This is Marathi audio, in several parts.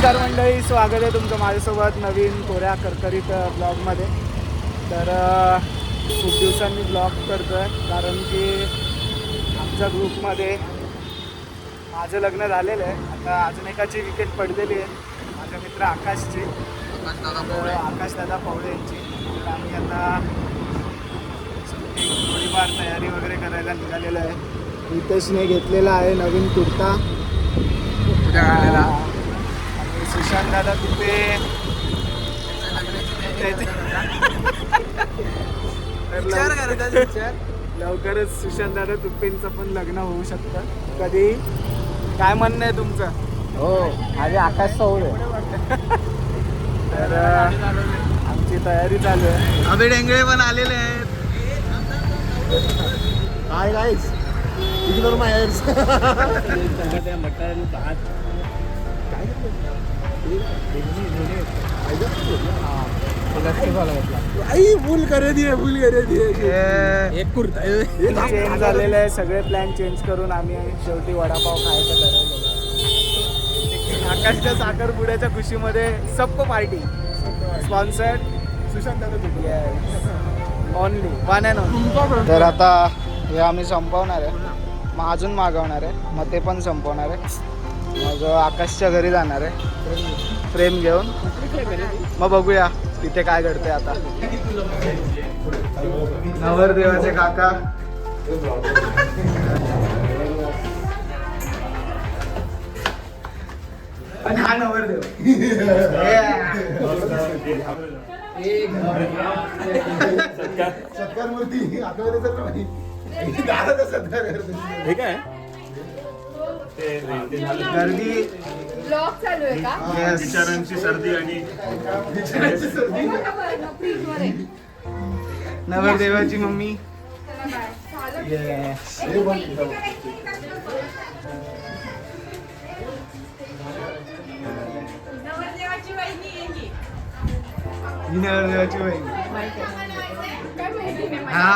नमस्कार मंडळी, स्वागत आहे तुमचं माझ्यासोबत नवीन कोऱ्या करकरीत ब्लॉगमध्ये. तर खूप दिवसांनी ब्लॉग करतो आहे कारण की आमच्या ग्रुपमध्ये माझं लग्न झालेलं आहे. आता अजून एकाची विकेट पडलेली आहे, माझ्या मित्र आकाशची, आकाशदादा पवळे यांची. तर आम्ही आता थोडीफार तयारी वगैरे करायला निघालेलो आहे. रितेशने घेतलेला आहे नवीन कुर्ता आणि सुशांत दादा तिथे लवकरच सुशांत दादा तुपेंचं पण लग्न होऊ शकतं कधी. काय म्हणणं आहे तुमचं? हो, माझे आकाश पवळे. तर आमची तयारी चालू आहे. अभि डेंगळे पण आलेले आहेत. हाय गाईस, इग्नोर माय एअर्स. मटन भात फुल करे दिए एक कुर्ता चेंज झालेलं आहे. सगळे प्लॅन चेंज करून आम्ही शेवटी वडापाव खायचं ठरवलं. आकाशच्या साखरपुड्याच्या खुशीमध्ये सबको पार्टी स्पॉन्सर्ड सुशांत दादा ओनली वन अँड ओनली. तर आता हे आम्ही संपवणार आहे, मग अजून मागवणार आहे, मग ते पण संपवणार आहे. मग आकाशच्या घरी जाणार आहे फ्रेम घेऊन. मग बघूया तिथे काय घडते. आता नवरदेवाचे काका आणि हा नवरदेव. सत्कार मूर्ती हे काय गर्दी ब्लॉग चालू आहे का? बिचारांची सर्दी आणि नवरदेवाची मम्मी. नवरदेवाची वहिनी आहे ही. ही नवरदेवाची बहीण. काय माहिती नाही हा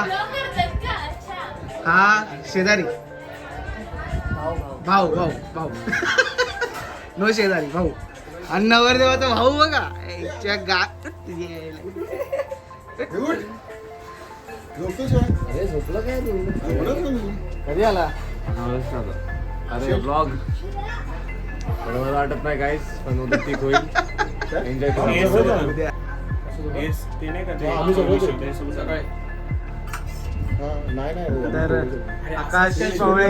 हा शेजारी भाऊ भाऊ भाऊ नो शेजारी भाऊ. आणि नवरदेवाचा भाऊ बघा अरे झोपलं काय तू? कधी आला? अरे ब्लॉग मला वाटत नाही गाईस, पण उद्या ठीक होईल. एन्जॉय करू. उद्या ते नाही का ते आम्ही सगळे सकाळी नाही तर आकाश पवळे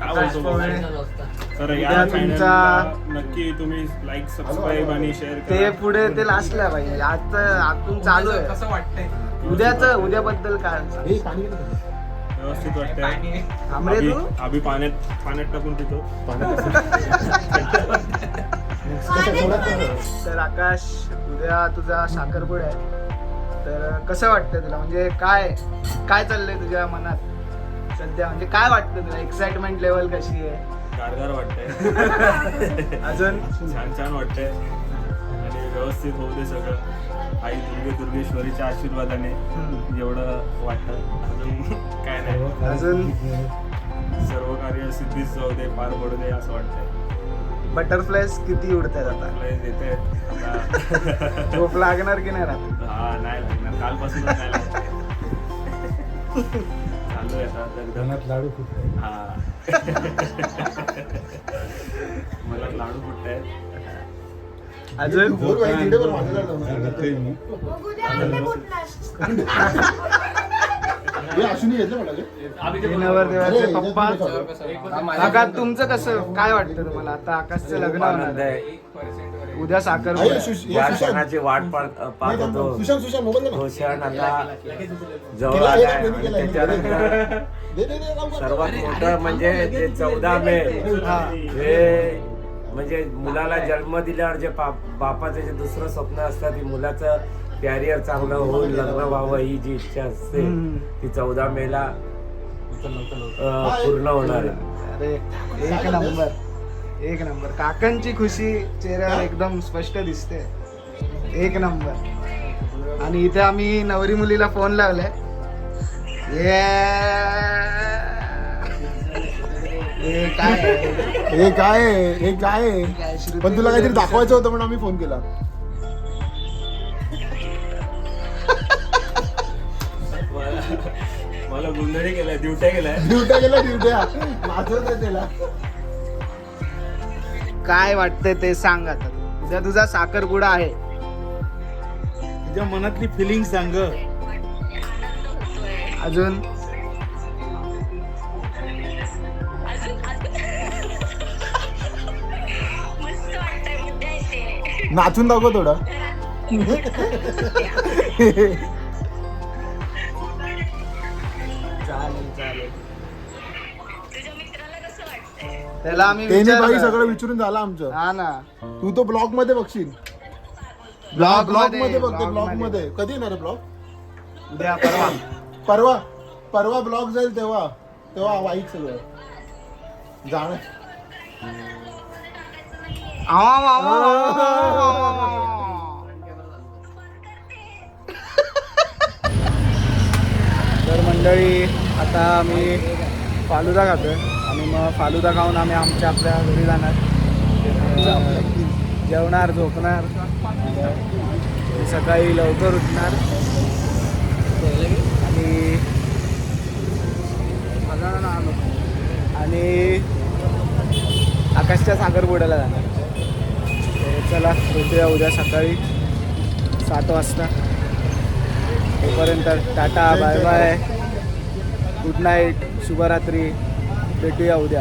आकाश पवळे तर उद्या या तुमचा चॅनलला नक्की तुम्ही लाईक, सबस्क्राईब आणि शेअर ते करा. पुढे ते लास्टला पाहिजे. आता आतून चालू आहे. कसं वाटतंय उद्याबद्दल काय? व्यवस्थित वाटतंय. आमरे तू आम्ही पाण्यात टाकून पितो. तर आकाश उद्या तुझा साखरपुडा आहे. तर कसं वाटतं तुला? म्हणजे काय काय चाललंय तुझ्या मनात सध्या? म्हणजे काय वाटतं तुला? एक्साइटमेंट लेवल कशी आहे? गारगार वाटतंय. अजून छान वाटतंय आणि व्यवस्थित होऊ दे सगळं. आई दुर्गेश्वरीच्या आशीर्वादाने एवढं वाटतं. अजून काय नाही, अजून सर्व कार्य सिद्धीच जाऊ दे, पार पडू दे असं वाटतंय. बटरफ्लायज किती उडतायत आता? येते झोप लागणार की नाही राहत? हा नाही लागणार, कालपासूनच नाही लागणार. चालू आहे आता धनात लाडू फुटते. हा मला लाडू फुटतायत. अजून नवरदेवाचे पप्पा. काका तुमचं कसं काय वाटतं तुम्हाला? आता आकाशचं लग्न होणार आहे, उद्या साखरपुडा. या क्षणाची वाट पाहत होतो. तो क्षण आता जवळ आला आहे आणि त्याच्यानंतर सर्वात मोठं म्हणजे ते 14 मे हे म्हणजे मुलाला जन्म दिल्यावर जे बापाचं जे दुसरं स्वप्न असतं, ती मुलाचं कॅरियर चांगलं होऊन लग्न व्हावं ही जी इच्छा असते ती 14 मेला पूर्ण होणार आहे. अरे एक नंबर काकांची खुशी चेहऱ्यावर एकदम स्पष्ट दिसते. एक नंबर. आणि इथे आम्ही नवरी मुलीला फोन लावलाय. हे काय आहे? हे काय आहे? हे काय आहे? पण तुला काहीतरी दाखवायचं होतं म्हणून आम्ही फोन केला. मला गुंडळी केलाय, ड्युट्या केलाय. ड्युट्या नाचवत आहे त्याला. काय वाटतंय ते सांग आता. उद्या तुझा साखरपुडा आहे. तुझ्या मनातली फिलिंग सांग. अजून नाचून दाखव थोडं. त्याला आम्ही त्याने बाई विचारलं. सगळं विचारून झालं आमचं. हा ना. तू तो ब्लॉग मध्ये बघशील. ब्लॉग ब्लॉग मध्ये बघते. ब्लॉग मध्ये कधी येणार आहे ब्लॉग? उद्या परवा. परवा ब्लॉग जाईल तेव्हा वाईक सगळं जाण. तर मंडळी आता आम्ही फालुदा खातोय आणि मग फालुदा खाऊन आम्ही आपल्या घरी जाणार. जेवणार, झोपणार, सकाळी लवकर उठणार आणि आकाशच्या साखरपुड्याला जाणार. चला भेटूया उद्या सकाळी 7 वाजता. तोपर्यंत tata, bye bye, good night, शुभरात्री. भेटूया उद्या.